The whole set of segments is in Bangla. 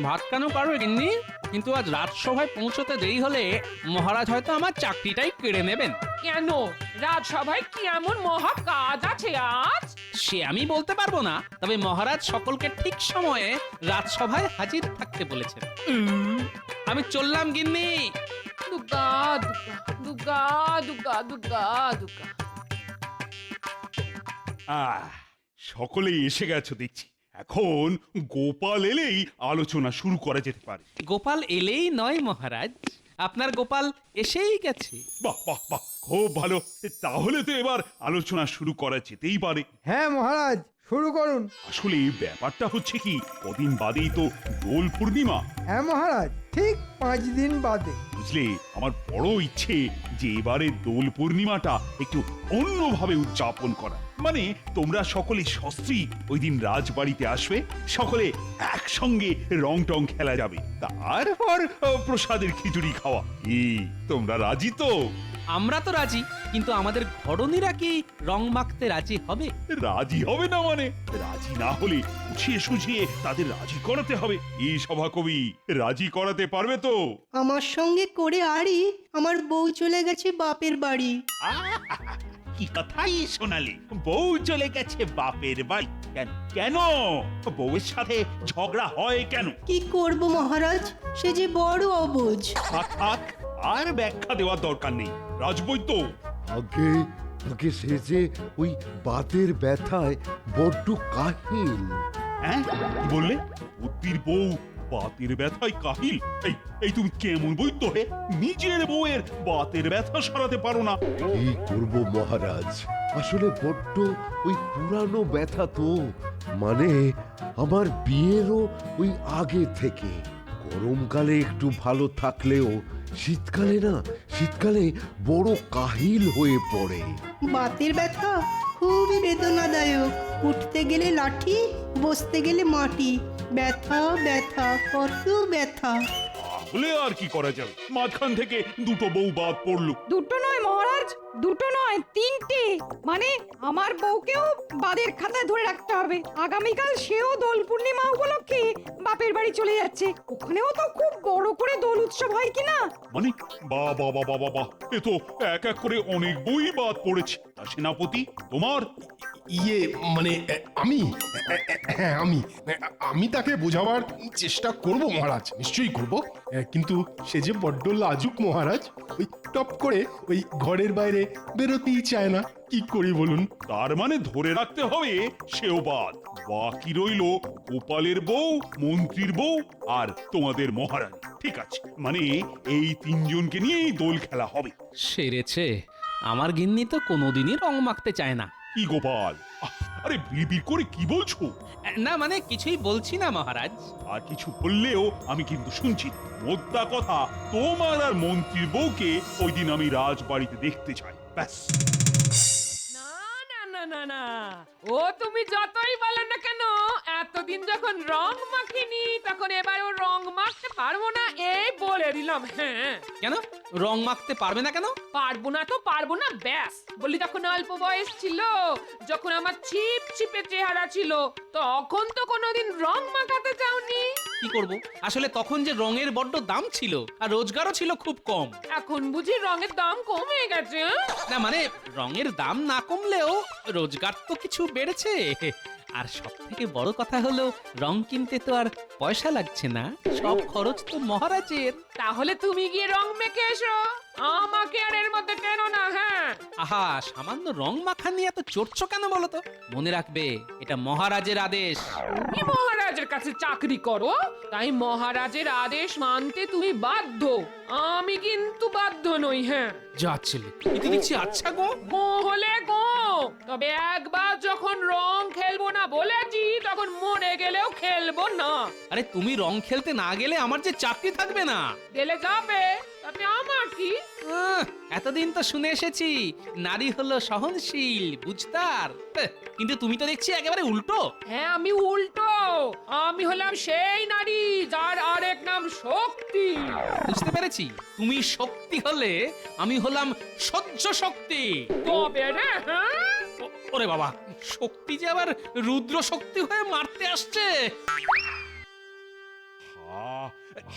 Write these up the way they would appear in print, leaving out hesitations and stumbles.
ভাত কেন পারবে গিন্নি? কিন্তু আজ রাজসভায় পৌঁছতে দেরি হলে মহারাজ হয়তো আমার চাকরিটাই কেড়ে নেবেন। কেন রাজসভায় কি এমন মহা কাজ আছে আজ? সে আমি বলতে পারবো না, তবে মহারাজ সকলকে ঠিক সময়ে রাজসভায় হাজির থাকতে বলেছেন। আমি চললাম গিন্নি। দুগা দুগা দুগা দুগা দুগা দুগা। সকলেই এসে গেছো দেখছি। এখন গোপাল এলেই আলোচনা শুরু করা যেতে পারে। গোপাল এলেই নয় মহারাজ, আপনার গোপাল এসেই গেছে। বাহ বাহ বাহ, খুব ভালো। তাহলে তো এবার আলোচনা শুরু করা যেতেই পারে। হ্যাঁ মহারাজ, শুরু করুন। আসলে ব্যাপারটা হচ্ছে কি, কদিন বাদেই তো দোল পূর্ণিমা। হ্যাঁ মহারাজ, ঠিক 5 দিন বাদে। বুঝলে, আমার বড় ইচ্ছে যে এবারে দোল পূর্ণিমাটা একটু অন্যভাবে উদযাপন করা। মানে তোমরা সকলে সস্ত্রী ওই দিন রাজবাড়িতে আসবে, সকলে একসঙ্গে রং টং খেলা যাবে, তারপর প্রসাদের খিচুড়ি খাওয়া। কি তোমরা রাজি তো? আমরা তো রাজি, কিন্তু আমাদের ঘরণীরা কি রং মাখতে রাজি হবে? রাজি হবে না মানে? রাজি না হলে বুঝিয়ে সুঝিয়ে তাদের রাজি করাতে হবে। এই সভাকবি রাজি করাতে পারবে তো? আমার সঙ্গে করে আরই আমার বউ চলে গেছে বাপের বাড়ি। কি কথাই শোনালি, বউ চলে গেছে বাপের বাড়ি? কেন কেন? বউয়ের সাথে ঝগড়া হয় কেন? কি করব মহারাজ, সে যে বড় অবুঝ। থাক থাক, আর ব্যাখ্যা দেওয়ার দরকার নেই। রাজবৈদ্য, আগে আগে সে যে ওই বাতের ব্যথায় বড্ড কাহিল। হ্যাঁ কি বললে? বুদ্ধির বউ বাতের ব্যথায় কাহিল? এই এই তুমি কেমন বৈদ্য হে? নিজের বউয়ের বাতের ব্যথা সরাতে পারো না? কি করব মহারাজ, আসলে বড্ড ওই পুরানো ব্যথা তো, মানে আমার বিয়েরও ওই আগে থেকে। গরমকালে একটু ভালো থাকলেও শীতকালে বড় কাহিল হয়ে পড়ে। বাতের ব্যথা খুবই বেদনাদায়ক। উঠতে গেলে লাঠি, বসতে গেলে মাটি। ব্যথা ব্যথা, কত ব্যথা। তাহলে আর কি করা যাবে? মাঝখান থেকে দুটো বউ বাদ পড়লো। দুটো নয় মহারাজ, দুটো নয়, 3টে। মানে আমার বউকেও বাদের খাতায় ধরে রাখতে হবে। আগামীকাল সেও দোল পূর্ণিমা উপলক্ষে বাপের বাড়ি চলে যাচ্ছে। ওখানেও তো খুব বড় করে দোল উৎসব হয় কিনা। মানে বাহ বাহ বাহ বাহ বাহ, এ তো এক এক করে অনেক বই বাদ পড়েছে। তা সেনাপতি, তোমার? ইয়ে মানে হ্যাঁ আমি তাকে বোঝাবার চেষ্টা করব মহারাজ, নিশ্চয়ই করব। কিন্তু সে যে বড্ড লাজুক মহারাজ, ওই টপ করে ওই ঘরের বাইরে বেরোতেই চায় না। কি করি বলুন? তার মানে ধরে রাখতে হবে সেও বাদ। বাকি রইল গোপালের বউ, মন্ত্রীর বউ আর তোমাদের মহারাজ। ঠিক আছে, মানে এই তিনজনকে নিয়েই দোল খেলা হবে। সেরেছে, আমার গিন্নি তো কোনোদিনই রং মাখতে চায় না। কি গোপাল, আরে বিড়বিড় করে কি বলছো? না মানে কিছুই বলছি না মহারাজ। আর কিছু বললেও আমি কিন্তু শুনছি। মোদ্দা কথা, তোমার আর মন্ত্রীর বউকে ওই দিন আমি রাজবাড়িতে দেখতে চাই, ব্যাস। না না না না না, ও তুমি যতই বলো না কেন, এতদিন যখন রং মাখিনি তখন এবারও রং মাখতে পারবো না, এই বলে দিলাম। হ্যাঁ, কেন রং মাখতে পারবে না কেন? পারবো না তো পারবো না, ব্যাস। বলি তখন অল্প বয়স ছিল, যখন আমার ছিপ ছিপে চেহারা ছিল, তখন তো কোনোদিন রং মাখাতে চাওনি। কি করব, আসলে তখন যে রঙের বড্ড দাম ছিল আর রোজগারও ছিল খুব কম। এখন বুঝি রঙের দাম কমে গেছে? না মানে রঙের দাম না কমলেও রোজগার তো কিছু বেড়েছে। আর সব থেকে বড় কথা হলো, রং কিনতে তো আর পয়সা লাগছে না, সব খরচ তো মহারাজের। তাহলে তুমি গিয়ে রং মেখে এসো, আমাকে আর এর মধ্যে টেনো না। হ্যাঁ, আহা, সামান্য রং মাখা নিয়ে এত চড়ছো কেন বলো তো? মনে রাখবে, এটা মহারাজের আদেশ। তুমি মহারাজের কাছে চাকরি করো, তাই মহারাজের আদেশ মানতে তুমি বাধ্য। আমি কিন্তু বাধ্য নই। হ্যাঁ, যা ছেলে, এতে দেখছি আচ্ছা গো। গো হলে গো, তবে একবার যখন রং খেলবো না বলেছি, তখন মরে গেলেও খেলবো না। আরে তুমি রং খেলতে না গেলে আমার যে চাকরি থাকবে না। গেলে যাবে, তাতে আমার কি? এতদিন তো শুনে এসেছি নারী হলো সহনশীল, বুঝতার। কিন্তু তুমি তো দেখছি একেবারে উল্টো। হ্যাঁ, আমি উল্টো। আমি হলাম সেই নারী যার আরেক নাম শক্তি। বুঝতে পেরেছি, তুমি শক্তি হলে আমি হলাম সহ্য শক্তি। তবে রে, হ্যাঁ, ওরে বাবা, শক্তি যে আবার রুদ্র শক্তি হয়ে মারতে আসছে।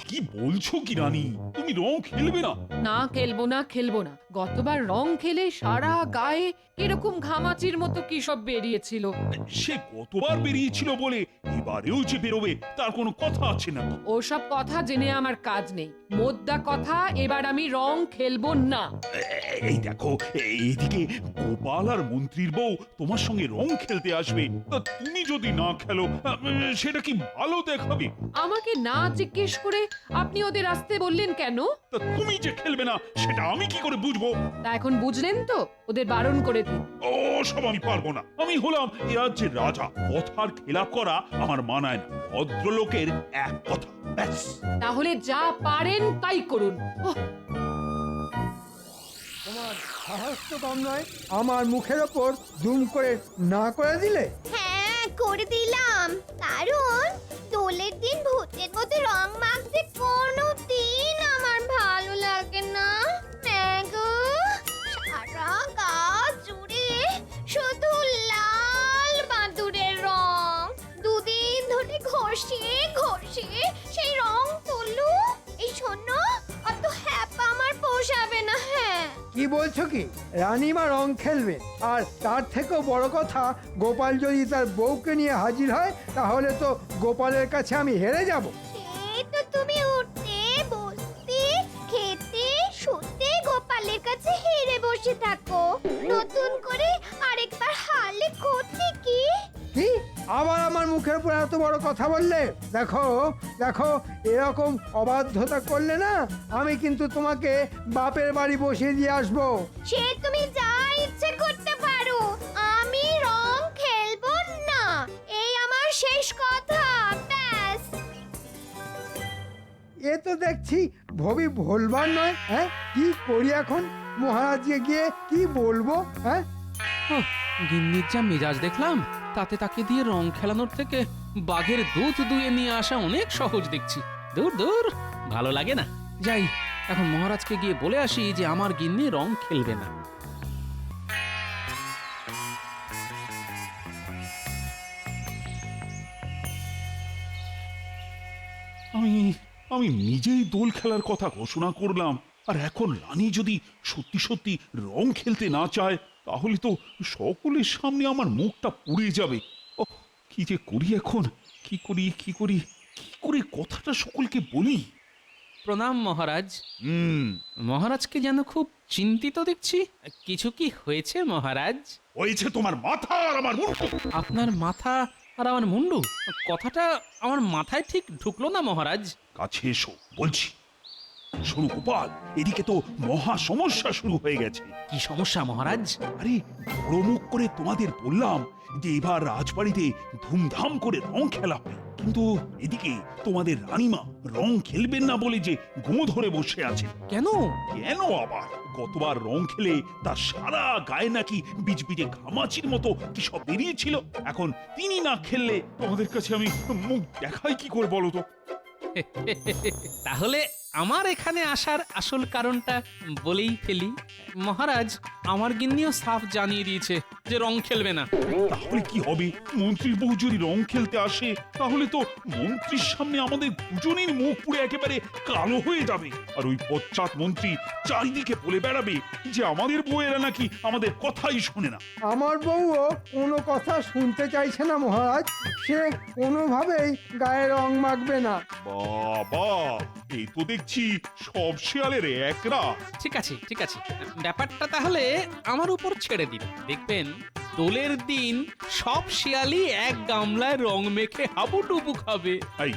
কি বলছো কি রানী, তুমি রং খেলবে না? না খেলবো না গতবার রং খেলে সারা গায়ে এরকম ঘামাচির মতো কি সব বেরিয়েছিল। সে কতবার বেরিয়েছিল বলে এবারেও যে বেরোবে তার কোনো কথা আছে না। ওসব কথা জেনে আমার কাজ নেই, মোদ্দা কথা এবার আমি রং খেলবো না। এই দেখো, এইদিকে গোপাল আর মন্ত্রীর বউ তোমার সঙ্গে রং খেলতে আসবে, তা তুমি যদি না খেলো সেটা কি ভালো দেখাবে? আমাকে না জিজ্ঞেস করে আপনি ওদের আসতে বললেন কেন? তা তুমি যে খেলবে না সেটা আমি কি করে বুঝবো? তা এখন বুঝলেন তো, ওদের বারণ করে দিন। ও সব আমি পারবো না, আমি হলাম এ রাজ্যের রাজা, কথার খেলাপ করা আমার মানায় না। ভদ্রলোকের এক কথা, ব্যাস। তাহলে যা পারেন তাই করুন। ওহ, তোমার সাহস তো কম নয়, আমার মুখের ওপর জুম করে না করে দিলে। হ্যাঁ করে দিলাম, কারণ দোলের দিন ভূতের মতো রং মাখতে কোনো দিন আমার ভালো লাগে না। গো, সারা গা জুড়ে শুধু লাল বাদুড়ের রং, দুদিন ধরে ঘষিয়ে ঘষিয়ে সেই রং তুলু। এই শোনো, অত হ্যাপা আমার পোষাবে না। হ্যাঁ কি বলছো কি? রানীমা রং খেলবে, আর তার থেকেও বড় কথা, গোপাল যদি তার বউকে নিয়ে হাজির হয় তাহলে তো গোপালের কাছে আমি হেরে যাব। এই তো তুমি উঠতে বসতে খেতে শুতে গোপালের কাছে হেরে বসে থাকো, নতুন করে আরেকবার হারলে ক্ষতি কি? কি আবার আমার মুখের উপর এত বড় কথা বললে? দেখো দেখো, এরকম অবাধ্যতা করলে না, আমি কিন্তু তোমাকে বাপের বাড়ি বসিয়ে দিয়ে আসবো। সে তুমি যা ইচ্ছে করতে পারো, আমি রং খেলবো না, এই আমার শেষ কথা, ব্যাস। এ তো দেখছি ভবি ভোলবার নয়। হ্যাঁ, কি করি এখন? মহারাজকে গিয়ে কি বলবো? হ্যাঁ, ওহ, গিন্নির যা মেজাজ দেখলাম, তাতে তাকে দিয়ে রং খেলানোর থেকে বাঘের দুধ দুয়ে নিয়ে আসা অনেক সহজ দেখছি। দূর দূর, ভালো লাগে না। যাই, এখন মহারাজকে গিয়ে বলে আসি যে আমার গিন্নি রং খেলবে না। আমি আমি নিজেই দোল খেলার কথা ঘোষণা করলাম, আর এখন রানী যদি সত্যি সত্যি রং খেলতে না চায় তাহলে তো সকলের সামনে আমার মুখটা পুড়ে যাবে। ও কি যে করি এখন, কি করি কি করি কি করে কথাটা সকলকে বলি? প্রণাম মহারাজ। হুম, মহারাজকে যেন খুব চিন্তিত দেখছি। কিছু কি হয়েছে মহারাজ? হয়েছে তোমার মাথা আর আমার মুখ। আপনার মাথা আর আমার মুন্ডু, কথাটা আমার মাথায় ঠিক ঢুকলো না মহারাজ। কাছে এসো বলছি। শোনো গোপাল, এদিকে তো মহা সমস্যা শুরু হয়ে গেছে। কি সমস্যা মহারাজ? আরে বড় মুখ করে তোমাদের বললাম যে এবার রাজবাড়িতে ধুমধাম করে রং খেলা হবে, কিন্তু এদিকে তোমাদের রানীমা রং খেলবেন না বলে যে গো ধরে বসে আছে। কেন? কেন আবার? গতবার রং খেলে তার সারা গায়ে নাকি বিজবিজে ঘামাচির মতো কি সব বেরিয়েছিল। এখন তিনি না খেললে তোমাদের কাছে আমি মুখ দেখাই কি করে বলো তো? তাহলে আমার এখানে আসার আসল কারণটা বলেই ফেলি মহারাজ। আমার গিন্নিও সাফ জানিয়ে দিয়েছে যে রং খেলবে না। তাহলে কি হবে? মন্ত্রীর বউ যদি রং খেলতে আসে তাহলে তো মন্ত্রীর সামনে আমাদের দুজনের মুখ পুড়ে একেবারে কালো হয়ে যাবে, আর ওই পশ্চাৎ মন্ত্রী চারিদিকে বলে বেড়াবে যে আমাদের বউয়েরা নাকি আমাদের কথাই শোনে না। আমার বউও কোনো কথা শুনতে চাইছে না মহারাজ, সে কোনোভাবেই গায়ে রং মাখবে না। বাবা, এই তো দেখছি সব শেয়ালের একরা। ঠিক আছে ঠিক আছে, ব্যাপারটা তাহলে আমার উপর ছেড়ে দিন। দেখবেন দোলের দিন সব শিয়ালই এক গামলায় রং মেখে হাবুডুবু খাবে। এই,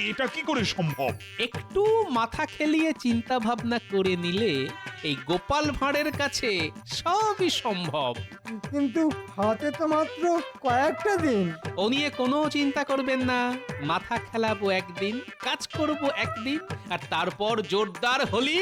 এটা কি করে সম্ভব? একটু মাথা খেলিয়ে চিন্তা ভাবনা করে নিলে এই গোপাল ভাঁড়ের কাছে সবই সম্ভব। কিন্তু হাতে তো মাত্র কয়েকটা দিন। ও নিয়ে কোনো চিন্তা করবেন না, মাথা খেলাবো একদিন, কাজ করব একদিন, আর তারপর জোরদার হলি।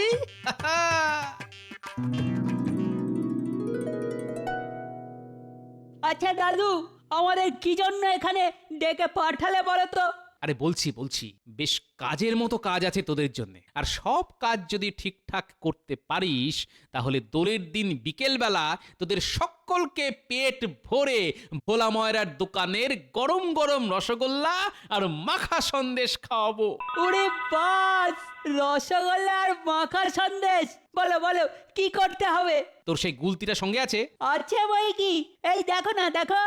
আচ্ছা দাদু, আমাদের কি জন্য এখানে ডেকে পাঠালে বলো তো? আরে বলছি বেশ কাজের মতো কাজ আছে তোদের জন্য, আর সব কাজ যদি ঠিকঠাক করতে পারিস তাহলে দোলের দিন বিকেলবেলা তোদের সকলকে পেট ভরে ভোলা ময়রার দোকানের গরম গরম রসগোল্লা আর মাখা সন্দেশ খাওয়াবো। ওরে বাস, রসগোল্লা আর মাখার সন্দেশ। বলো বলো কি করতে হবে? তোর সেই গুলতিটা সঙ্গে আছে? আছে বই কি, এই দেখো না দেখো।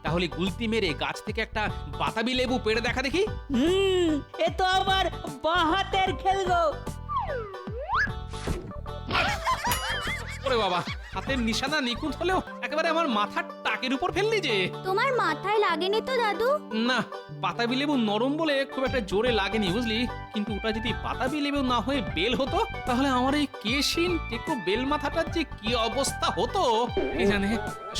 তাহলে গুলতি মেরে গাছ থেকে একটা বাতাবি লেবু পেড়ে দেখা দেখি। এ তো আমার বাঁ হাতের খেল গো। ওরে বাবা, হাতের নিশানা নিখুঁত হলেও একেবারে আমার মাথার টাকের উপর ফেললি যে। তোমার মাথায় লাগেনি তো দাদু? না, বাতাবি লেবু নরম বলে খুব একটা জোরে লাগেনি বুঝলি, কিন্তু ওটা যদি বাতাবি লেবু না হয়ে বেল হতো তাহলে আমার এই কেশিন টেকো বেল মাথাটার যে কি অবস্থা হতো কে জানে।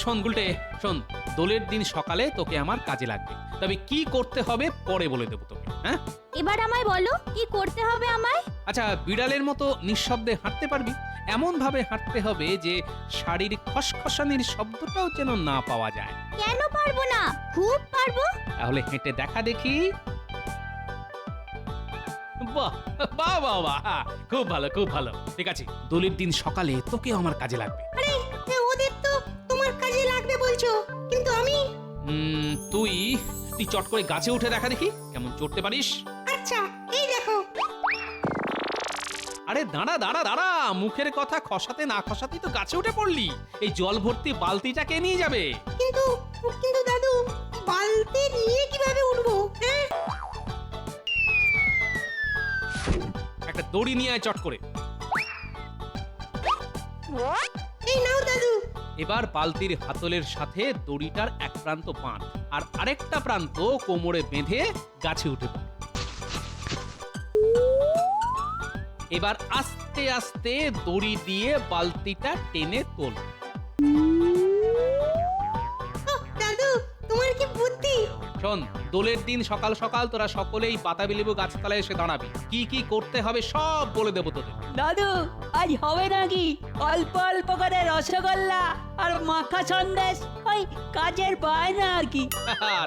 শোন গুলটে, শোন, দোলের দিন সকালে তোকে আমার কাজে লাগবে, তবে কি করতে হবে পরে বলে দেবো তোকে। হ্যাঁ, এবার আমায় বলো কি করতে হবে আমায়? আচ্ছা, বিড়ালের মতো নিঃশব্দে হাঁটতে পারবি? এমন ভাবে হাঁটতে হবে যে শাড়ির খসখসানির শব্দটাও যেন না পাওয়া যায়। কেন পারবো না? খুব পারবো। তাহলে হেঁটে দেখা দেখি। বাহ বাহ বাহ বাহ, খুব ভালো খুব ভালো। ঠিক আছে, দোলের দিন সকালে তোকে আমার কাজে লাগবে। আরে ওদের তো তোমার কাজে লাগবে বলছো, কিন্তু আমি? তুই চট করে গাছে উঠে দেখা দেখি কেমন চড়তে পারিস। আচ্ছা, এই দেখো। আরে দাঁড়া দাঁড়া দাঁড়া, মুখের কথা খসাতে না খসাতেই তো গাছে উঠে পড়লি। এই জল ভর্তি বালতিটা কে নিয়ে যাবে? কিন্তু কিন্তু দাদু, বালতি নিয়ে কিভাবে উঠবো? হ্যাঁ, একটা দড়ি নিয়ে আয় চট করে। এই নাও দাদু। এবার বালতির হাতলের সাথে দড়িটার এক প্রান্ত বাঁধ আর আরেকটা প্রান্ত কোমরে বেঁধে গাছে উঠে পড়। এবার আস্তে আস্তে দড়ি দিয়ে বালতিটা টেনে তোল। দাদু, তোমার কি বুদ্ধি! শোন, দোলের দিন সকাল সকাল তোরা সকলেই বাতাবি লেবু গাছতলায় এসে দাঁড়াবি। কি কি করতে হবে সব বলে দেবো তোদের। দাদু, আজ হবে নাকি অল্প অল্প করে রসগোল্লা আর মাখা সন্দেশ? ওই কাজের বায়না আর কি।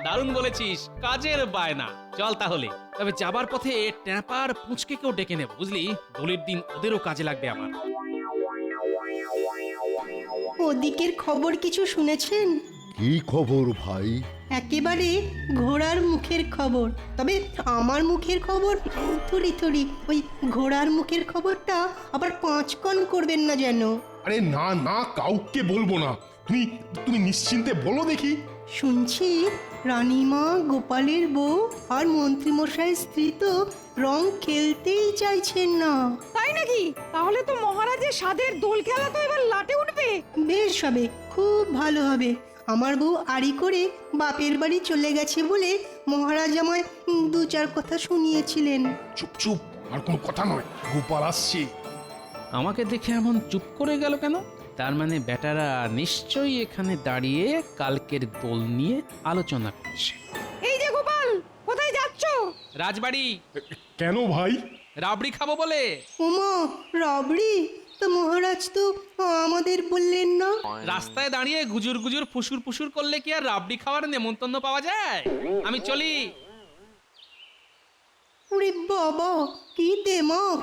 দারুণ বলেছিস, কাজের বায়না। চল তাহলে, তবে যাবার পথে ট্যাপার পুঁচকে কেউ ডেকে নেব বুঝলি, দোলের দিন ওদেরও কাজে লাগবে আমার। ওদিকের খবর কিছু শুনেছেন? কি খবর ভাই? একেবারে ঘোড়ার মুখের খবর। তবে আমার মুখের খবর থুড়ি থুড়ি, ওই ঘোড়ার মুখের খবরটা আবার 5 কণ করবেন না যেন। আরে না না, কাউকে বলবো না। তুমি তুমি নিশ্চিন্তে বলো দেখি। শুনছি রানীমা, গোপালের বউ আর মন্ত্রীমশাইয়ের স্ত্রী তো রং খেলতেই চাইছেন না। তাই নাকি? তাহলে তো মহারাজের স্বাদের দোল খেলা তো এবার লাটে উঠবে। বেশ হবে, খুব ভালো হবে। আমার বউ আড়ি করে বাপের বাড়ি চলে গেছে বলে মহারাজ আমায় 2-4 কথা শুনিয়েছিলেন। চুপ চুপ, আর কোনো কথা নয়, গোপাল আসছে। আমাকে দেখে এমন চুপ করে গেল কেন? তার মানে বেটারা নিশ্চয়ই এখানে দাঁড়িয়ে কালকের দোল নিয়ে আলোচনা করছে। এই যে গোপাল, কোথায় যাচ্ছ? রাজবাড়ি। কেন ভাই? রাবড়ি খাবো বলে। ওমা, রাবড়ি! তো মহারাজ তো আমাদের বললেন না। রাস্তায় দাঁড়িয়ে গুজুর গুজুর ফুসুর ফুসুর করলে কি আর রাবড়ি খাওয়ার নেমন্তন্ন পাওয়া যায়? আমি চলি। ওরে বাবা, কি দেমাক!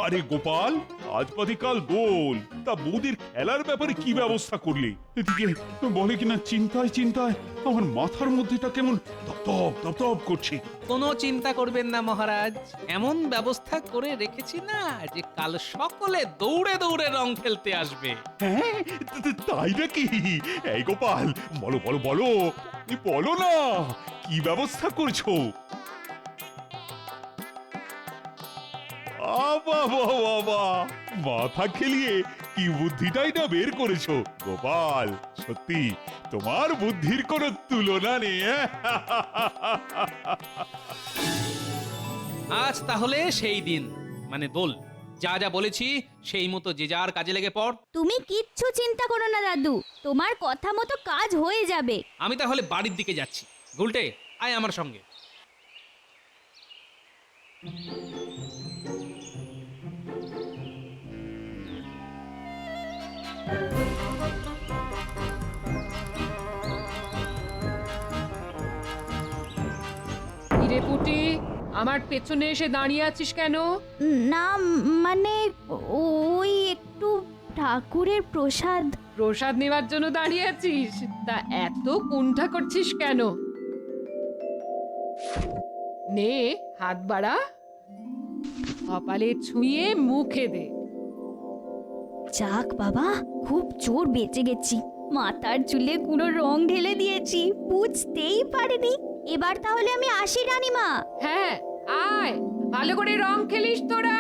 আরে গোপাল, আজ বাদে কাল দোল, তা বৌদির খেলার ব্যাপারে কি ব্যবস্থা করলি? এদিকে বলে কিনা চিন্তায় চিন্তায় আমার মাথার মধ্যেটা কেমন দপদপ দপদপ করছে। কোনো চিন্তা করবেন না মহারাজ, এমন ব্যবস্থা করে রেখেছি না যে কাল সকলে দৌড়ে দৌড়ে রং খেলতে আসবে। হ্যাঁ, তাই নাকি? এই গোপাল, বলো বলো বলো, বলো না, কি ব্যবস্থা করছো? বাবা বাবা, মাথা খেলিয়ে কি বুদ্ধিটাই না বের করেছো গোপাল। সত্যি তোমার বুদ্ধির কোনো তুলনা নেই। আজ তাহলে সেই দিন, মানে দোল। যা যা বলেছি সেই মতো যে যার কাজে লেগে পড়। তুমি কিচ্ছু চিন্তা করো না দাদু, তোমার কথা মতো কাজ হয়ে যাবে। আমি তাহলে বাড়ির দিকে যাচ্ছি। গুলটে, আয় আমার সঙ্গে। কিরে পুটি, আমার পেছনে এসে দাঁড়িয়ে আছিস কেন? না মানে ওই একটু ঠাকুরের প্রসাদ। প্রসাদ নেবার জন্য দাঁড়িয়ে আছিস? তা এত কুণ্ঠা করছিস কেন? নে হাত বাড়া, কপালে ছুঁয়ে মুখে দে। যাক বাবা, খুব জোর বেঁচে গেছি। মাথার চুলে পুরো রং ঢেলে দিয়েছি, বুঝতেই পারিনি। এবার তাহলে আমি আসি রানীমা। হ্যাঁ আয়, ভালো করে রং খেলিস তোরা।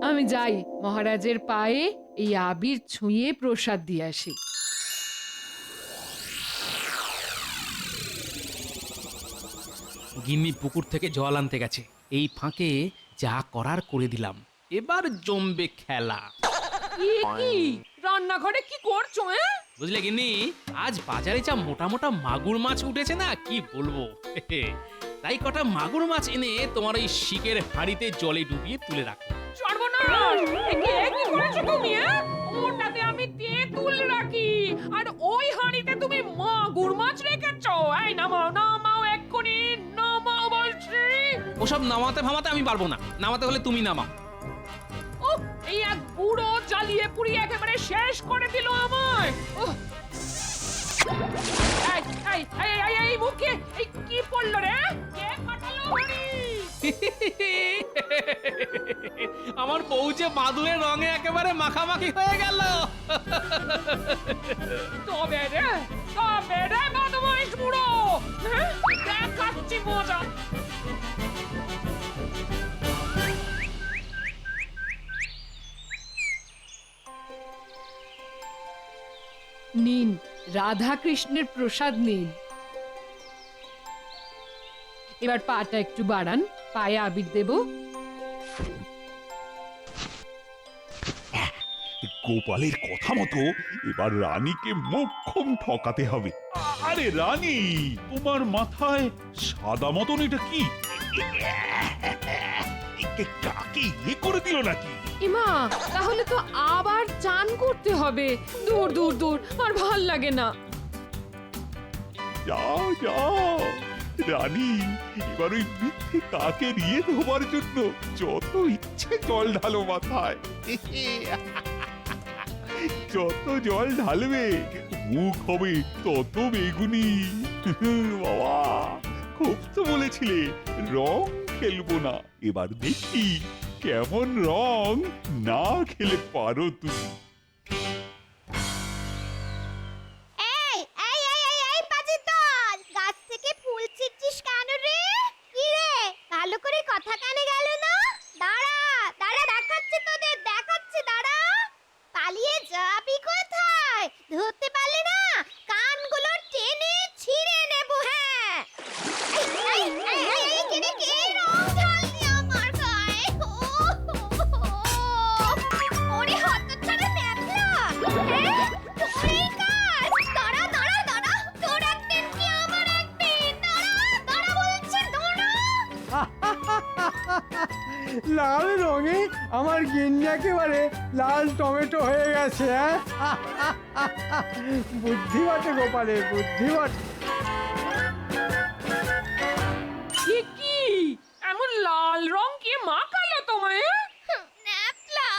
আমি যাই মহারাজের পায়ে এই আবির ছুঁয়ে প্রসাদ দিয়ে আসি। গিন্নি পুকুর থেকে জল আনতে গেছে, এই ফাঁকে যা করার করে দিলাম, এবার জমবে খেলা। কি রান্নাঘরে কি করছো? বুঝলে গিন্নি, আজ বাজারে যা মোটা মোটা মাগুর মাছ উঠেছে না, কি বলবো। তাই কটা মাগুর মাছ এনে তোমার ওই শিকের হাঁড়িতে জলে ডুবিয়ে তুলে রাখো। সর্বনাশ! একে কি করেছো তুমি? ওটাতে আমি তেঁতুল রাখি, আর ওই হাঁড়িতে তুমি মাগুর মাছ রেখেছো। এই নামাও নামাও, এক্ষুনি নামাও বলছি। ওসব নামাতে ফামাতে আমি পারবো না, নামাতে হলে তুমি নামাও। ও, এই এক বুড়ো জ্বালিয়ে পুড়িয়ে একেবারে শেষ করে দিল আমায়। এই এই এই এই এই মুখে এই কি পড়লো রে? কে ফাটালো হাঁড়ি? আমার বউ যে বাদুড়ের রঙে একেবারে মাখামাখি হয়ে গেল। তবে রে বদমাইশ বুড়ো, হ্যাঁ? দেখাচ্ছি মজা। নিন, রাধা কৃষ্ণের প্রসাদ নিন। এবার পাটা একটু বাড়ান, পায়ে আবির দেব। গোপালের কথা মতো এবার রানীকে মোক্ষম ঠকাতে হবে। আরে রানী, তোমার মাথায় সাদা মতন এটা কি? একে কাকে ইয়ে করে দিল নাকি? ইমা, তাহলে তো আবার চান করতে হবে। দূর দূর দূর, আর ভাল লাগে না। যাও যাও রানী, এবার ওই মিথ্যে কাকে নিয়ে ধোবার জন্য যত ইচ্ছে জল ঢালো মাথায়। যত জল ঢালবে মুখ হবে তত বেগুনি। বাবা, খুব তো বলেছিলে রং খেলবো না, এবার দেখি কেমন রং না খেলে পারো তুমি। এই এই এই এই এই পাজি দল, গাছ থেকে ফুল ছিঁড়ছিস কেন রে? কি রে, ভালো করে কথা কানে গেল না? দাঁড়া দাঁড়া, দেখাচ্ছি তোদের, দেখাচ্ছি, দাঁড়া। পালিয়ে যাবি কোথায়? ধরতে পারলে না কানগুলো টেনে ছিঁড়ে নেব। হ্যাঁ, এই এই এই এই কে রে, কে রং ঢাললি আমার গায়ে? ওরে হতচ্ছাড়া ন্যাপলা, হ্যাঁ তোরই কাজ। দাঁড়া দাঁড়া দাঁড়া, তোর একদিন কি আমার একদিন। দাঁড়া দাঁড়া বলছি, দাঁড়া। লাল রঙে আমার গিন্নি একেবারে লাল টমেটো হয়ে গেছে। বুদ্ধি বটে গোপালের, বুদ্ধি বটে। কি এমন লাল রং কে মাখালো তোমায়? ন্যাপলা,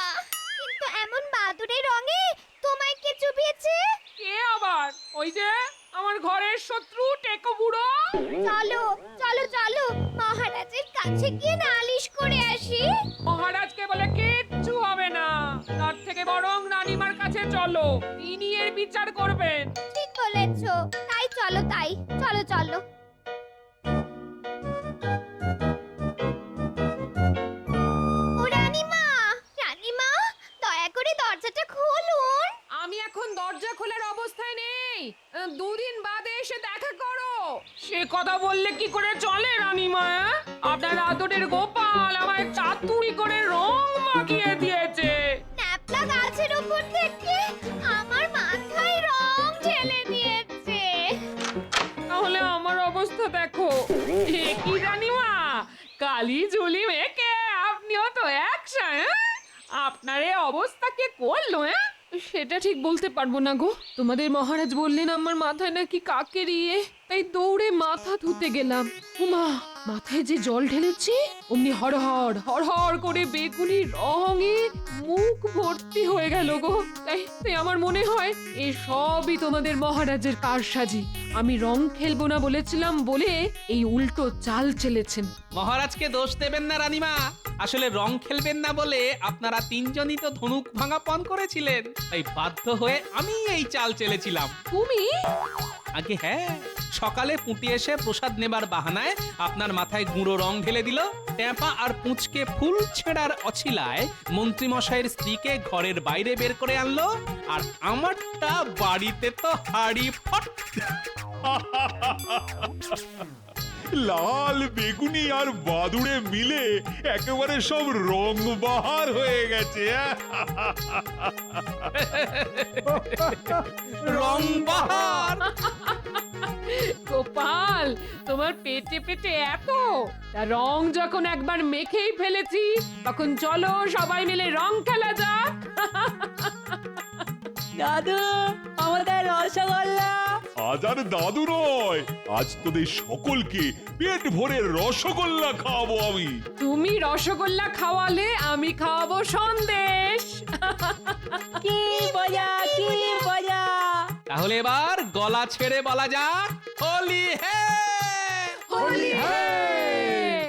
কিন্তু এমন বাদুড়ে রঙে তোমায় কে চুবিয়েছে? কে আবার? ওই যে আমার ঘরের শত্রু টেকো বুড়ো। চলো চলো চলো, মহারাজের কাছে গিয়ে নালিশ করে আসি। মহারাজকে বলে কিচ্ছু হবে না, তার থেকে বরং রানীমার কাছে চলো, তিনি এর বিচার করবেন। ঠিক বলেছো, তাই চলো, তাই চলো চলো। ও রানীমা, রানীমা, দয়া করে দরজাটা খুলুন। আমি এখন দরজা খোলার অবস্থায় নেই, দুদিন বাদে এসে দেখা করো। সে কথা বললে কি করে চলে রানীমা? আপনার আদরের গোপাল আমায় চাতুরি করে রং মাখিয়ে দিয়েছে। ন্যাপলা গাছের উপর থেকে আমার মাথায় রং ঢেলে দিয়েছে। তাহলে আমার অবস্থা দেখো। এ কি রানীমা, কালি ঝুলি মেখে আপনিও তো একসা। আপনার এই অবস্থা কে করলো? সেটা ঠিক বলতে পারবো না গো। তোমাদের মহারাজ বললেন আমার মাথায় নাকি কাকের ইয়ে। তাই দৌড়ে মাথা ধুতে গেলাম। উমা, মাথায় যে জল ঢেলেছি অমনি হড়হড় করে বেগুনি রঙে মুখ ভর্তি হয়ে গেল গো। তাই আমার মনে হয় এই সবই তোমাদের মহারাজের কারসাজি। আমি রং খেলবো না বলেছিলাম বলে এই উল্টো চাল চেলেছেন। মহারাজকে দোষ দেবেন না রানীমা, আসলে রং খেলবেন না বলে আপনারা তিনজনই তো ধনুক ভাঙা পণ করেছিলেন, তাই বাধ্য হয়ে আমি এই চাল চেলেছিলাম। তুমি? আগে হ্যাঁ, সকালে পুঁটি এসে প্রসাদ নেবার বাহানায় আপনার মাথায় গুঁড়ো রং ঢেলে দিল, ট্যাপা আর পুঁচকে ফুল ছেঁড়ার অছিলায় মন্ত্রী মশাইয়ের স্ত্রীকে ঘরের বাইরে বের করে আনলো, আর আমারটা বাড়িতে তো হাড়ি ফট। লাল বেগুনি আর বাদুড়ে মিলে একেবারে সব রং বাহার হয়ে গেছে। রং বাহার। গোপাল, তোমার পেটে পেটে এত, তা রং যখন একবার মেখেই ফেলেছি তখন চলো সবাই মিলে রং খেলা যাক। দাদু, আমাদের রসগোল্লা। আজ আর দাদু নয়, আজ তোদের সকলকে পেট ভরে রসগোল্লা খাওয়াবো আমি। তুমি রসগোল্লা খাওয়ালে আমি খাওয়াবো সন্দেশ। কি মজা, কি মজা। তাহলে এবার গলা ছেড়ে বলা যাক হোলি হ্যায়। হোলি হ্যায়।